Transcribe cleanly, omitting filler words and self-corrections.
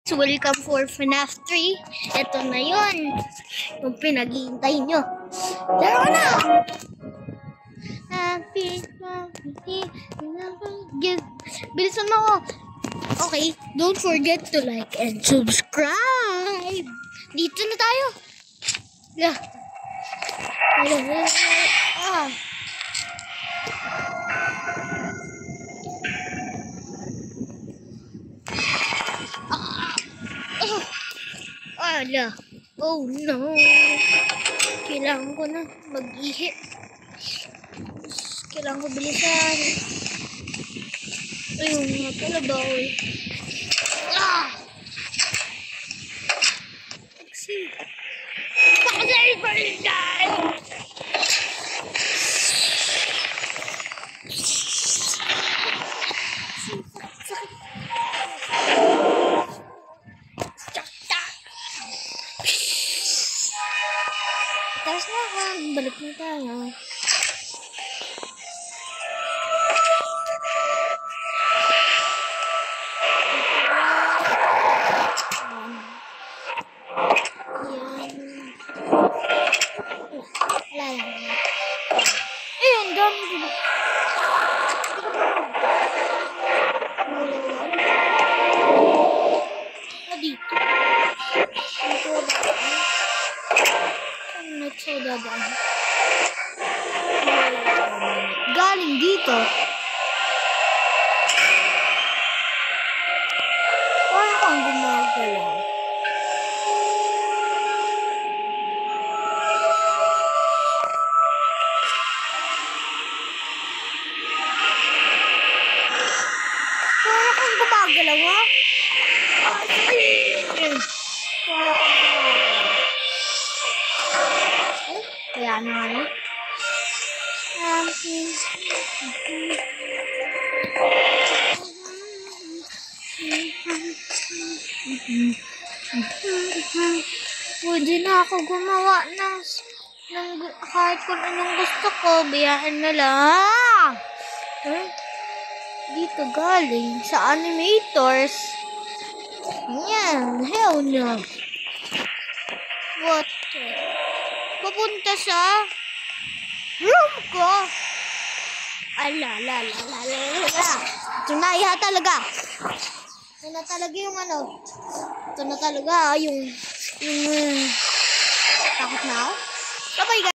Welcome for FNAF 3. Ito na yun. Yung pinag-iintay nyo. Laro na! Bilisan mo ako. Okay, don't forget to like and subscribe. Dito na tayo. Yeah. Ala. Oh no. Kailangan ko na mag-ihi. Kailangan ko bilisan. Ayun nga pala bawal. Taxi. Pakasay pa rin dahil. Tapos na ako. Balik na tayo. Ayun, dami dito. Dito. Dito ba? Galing dito. Parang kang gumagalaw. Parang kang gumagalaw, ha? Kaya naman pwede na ako gumawa ng kahit kung anong gusto ko, biyaan na lang. Dito galing sa animators. Yan, hell no. What? Papunta sa room ko. Ala. Ito na iha talaga. Ito na talaga yung ano. Ito na talaga yung takot na ako. Bye-bye guys.